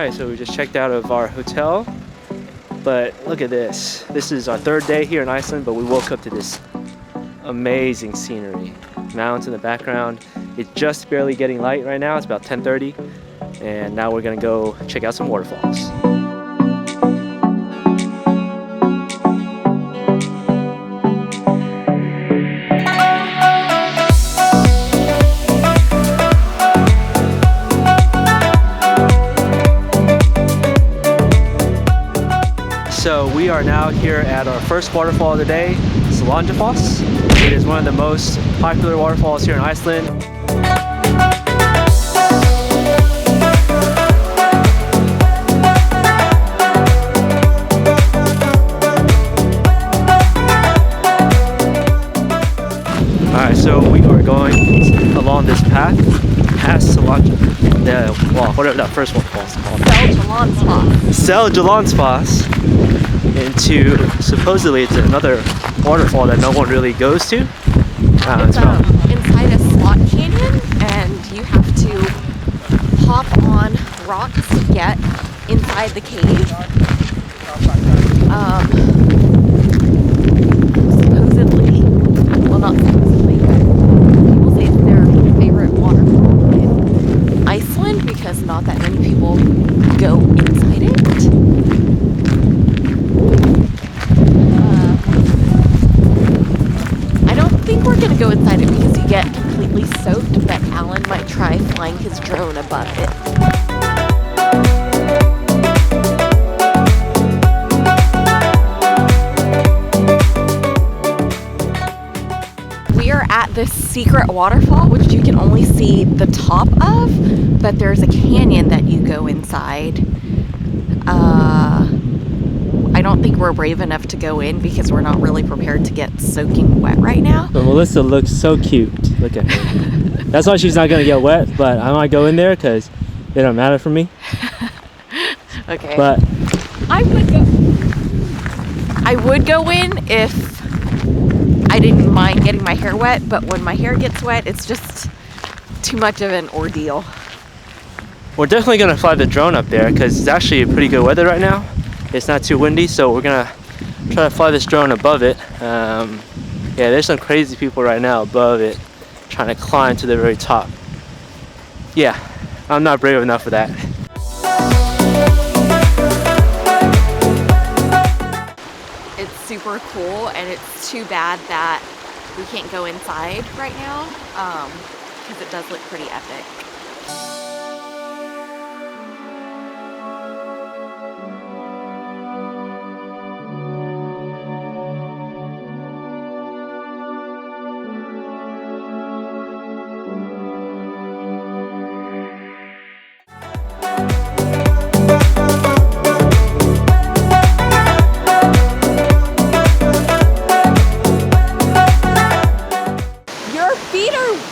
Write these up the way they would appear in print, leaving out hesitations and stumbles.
Alright, so we just checked out of our hotel, but look at this. This is our third day here in Iceland, but we woke up to this amazing scenery. Mountains in the background. It's just barely getting light right now. It's about 10:30, and now we're gonna go check out some waterfalls. So we are now here at our first waterfall of the day, Seljalandsfoss. It is one of the most popular waterfalls here in Iceland. Alright, so we are going along this path past whatever that first waterfall is called. Seljalandsfoss. Into supposedly it's another waterfall that no one really goes to. It's inside a slot canyon, and you have to hop on rocks to get inside the cave. Supposedly, well, not supposedly, but people say it's their favorite waterfall in Iceland because not that many people go inside it. We're gonna go inside it because you get completely soaked, but Alan might try flying his drone above it. We are at this secret waterfall, which you can only see the top of, but there's a canyon that you go inside. I don't think we're brave enough to go in because we're not really prepared to get soaking wet right now. But Melissa looks so cute. Look at her. That's why she's not gonna get wet, but I might go in there because it don't matter for me. Okay. But I would go in if I didn't mind getting my hair wet, but when my hair gets wet, it's just too much of an ordeal. we're definitely gonna fly the drone up there because it's actually pretty good weather right now. It's not too windy, so we're gonna try to fly this drone above it. Yeah, there's some crazy people right now above it trying to climb to the very top. Yeah, I'm not brave enough for that. It's super cool, and it's too bad that we can't go inside right now because it does look pretty epic.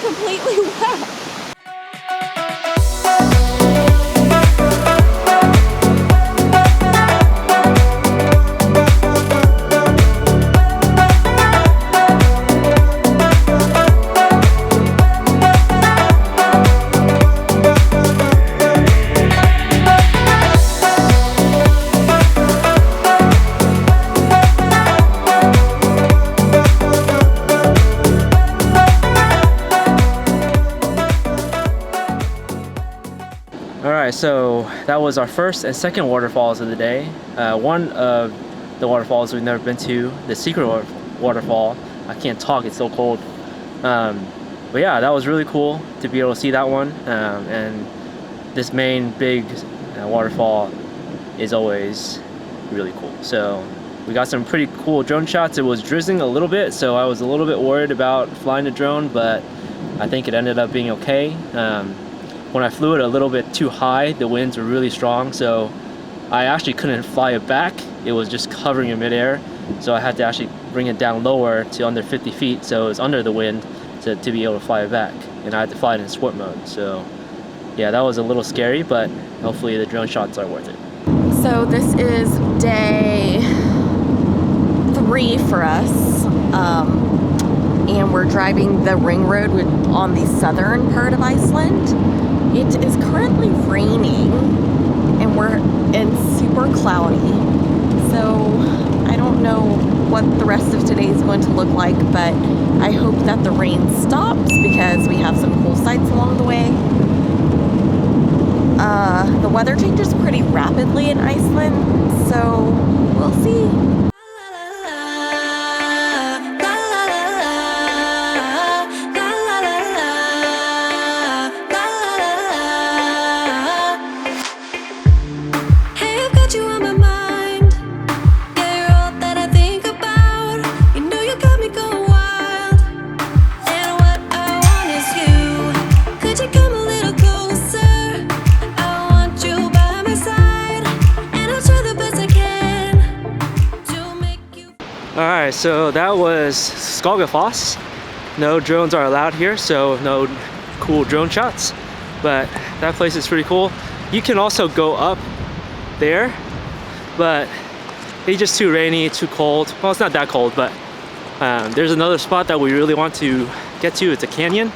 Completely wet. Alright, so that was our first and second waterfalls of the day. One of the waterfalls we've never been to, the secret waterfall. I can't talk, it's so cold. But yeah, that was really cool to be able to see that one. And this main big waterfall is always really cool. So we got some pretty cool drone shots. It was drizzling a little bit, so I was a little bit worried about flying the drone, but I think it ended up being okay. When I flew it a little bit too high, the winds were really strong, so I actually couldn't fly it back. It was just hovering in midair, so I had to actually bring it down lower to under 50 feet, so it was under the wind to be able to fly it back. And I had to fly it in sport mode, so yeah, that was a little scary, but hopefully the drone shots are worth it. So this is day 3 for us, and we're driving the ring road on the southern part of Iceland. It is currently raining, and we're in super cloudy. So I don't know what the rest of today is going to look like, but I hope that the rain stops because we have some cool sights along the way. The weather changes pretty rapidly in Iceland, so we'll see. Alright, so that was Skogafoss. No drones are allowed here, so no cool drone shots. But that place is pretty cool. You can also go up there, but it's just too rainy, too cold. Well, it's not that cold, but there's another spot that we really want to get to. It's a canyon,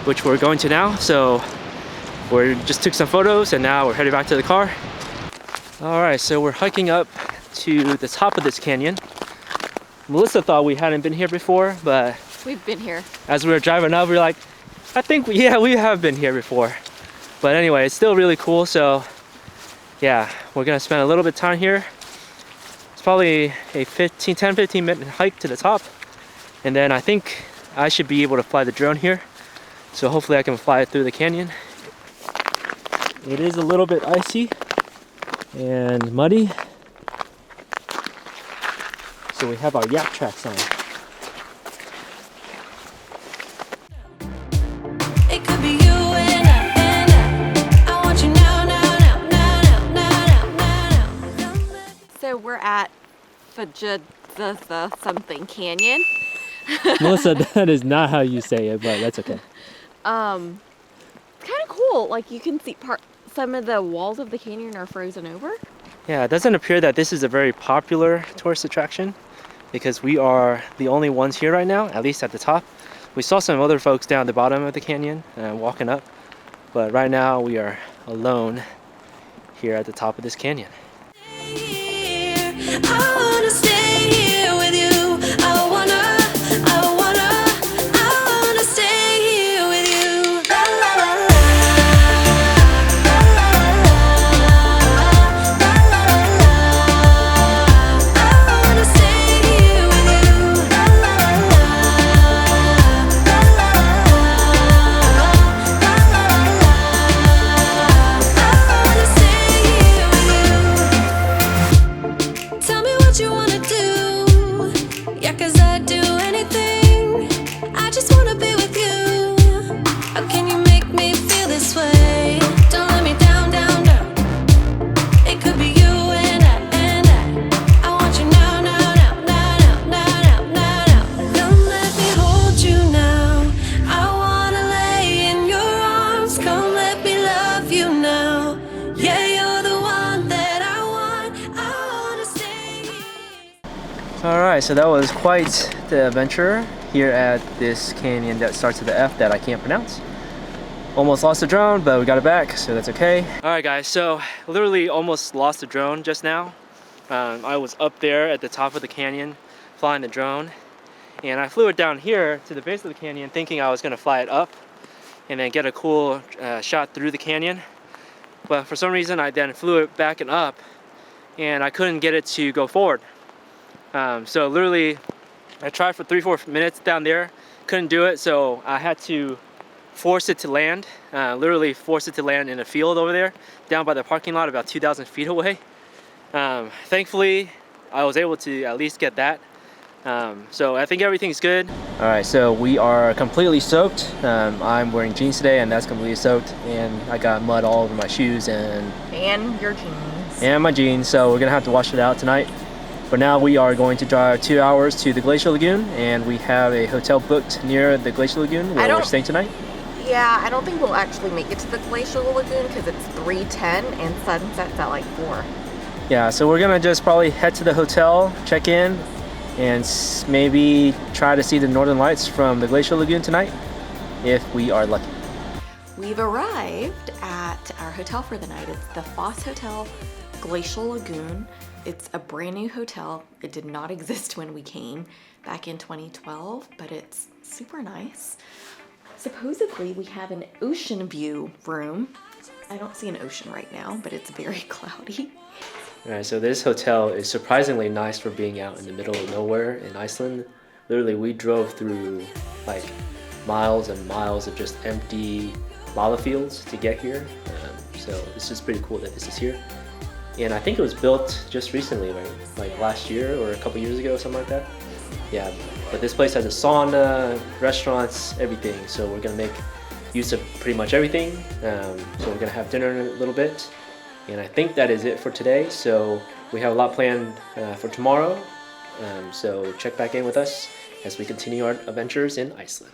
which we're going to now. So we just took some photos and now we're heading back to the car. Alright, so we're hiking up to the top of this canyon. Melissa thought we hadn't been here before, but We've been here. As we were driving up, we were like, I think, yeah, we have been here before. But anyway, it's still really cool. So yeah, we're gonna spend a little bit of time here. It's probably a 10-15 minute hike to the top. And then I think I should be able to fly the drone here. So hopefully I can fly it through the canyon. It is a little bit icy and muddy. So we have our yak tracks on. It could be you and I want you now, now, now, now, now, now, now, now. So we're at something canyon. Melissa, that is not how you say it, but that's okay. It's kind of cool. Like you can see some of the walls of the canyon are frozen over. Yeah, it doesn't appear that this is a very popular tourist attraction because we are the only ones here right now, at least at the top. We saw some other folks down the bottom of the canyon walking up, but right now we are alone here at the top of this canyon. I wanna stay here with you. I wanna stay here with you. La la la la. La la la la. La la la la. I wanna stay here with you. La la la la. La la la la. I wanna stay here with you. Tell me what you wanna do. Yeah, 'cause I'd do anything. I just wanna be with you. How can you make me feel this way? Don't let me down, down, down. It could be you and I want you now, now, now, now, now, now, now. Come let me hold you now. I wanna lay in your arms. Come let me love you now. Yeah, you're the one that I want. I wanna stay here. Alright, so that was quite the adventure here at this canyon that starts with the F that I can't pronounce. Almost lost the drone, but we got it back, so that's okay. Alright guys, so literally almost lost the drone just now. I was up there at the top of the canyon flying the drone, and I flew it down here to the base of the canyon thinking I was going to fly it up and then get a cool shot through the canyon. But for some reason I then flew it back and up and I couldn't get it to go forward. So literally I tried for 3-4 minutes down there, couldn't do it, so I had to force it to land, literally force it to land in a field over there down by the parking lot about 2,000 feet away. Thankfully I was able to at least get that. So I think everything's good. Alright, so we are completely soaked. I'm wearing jeans today and that's completely soaked, and I got mud all over my shoes and your jeans. and my jeans, so we're gonna have to wash it out tonight. For now we are going to drive 2 hours to the Glacial Lagoon, and we have a hotel booked near the Glacial Lagoon where we're staying tonight. Yeah, I don't think we'll actually make it to the Glacial Lagoon because it's 3:10 and sunset's at like 4. Yeah, so we're gonna just probably head to the hotel, check in, and maybe try to see the northern lights from the Glacial Lagoon tonight if we are lucky. We've arrived at our hotel for the night. It's the Foss Hotel Glacial Lagoon. It's a brand new hotel. It did not exist when we came back in 2012, but it's super nice. Supposedly we have an ocean view room. I don't see an ocean right now, but it's very cloudy. All right, so this hotel is surprisingly nice for being out in the middle of nowhere in Iceland. Literally, we drove through like miles and miles of just empty lava fields to get here. So it's just pretty cool that this is here. And I think it was built just recently, right? Like last year or a couple years ago, something like that. Yeah, but this place has a sauna, restaurants, everything. So we're gonna make use of pretty much everything. So we're gonna have dinner in a little bit. And I think that is it for today. So we have a lot planned for tomorrow. So check back in with us as we continue our adventures in Iceland.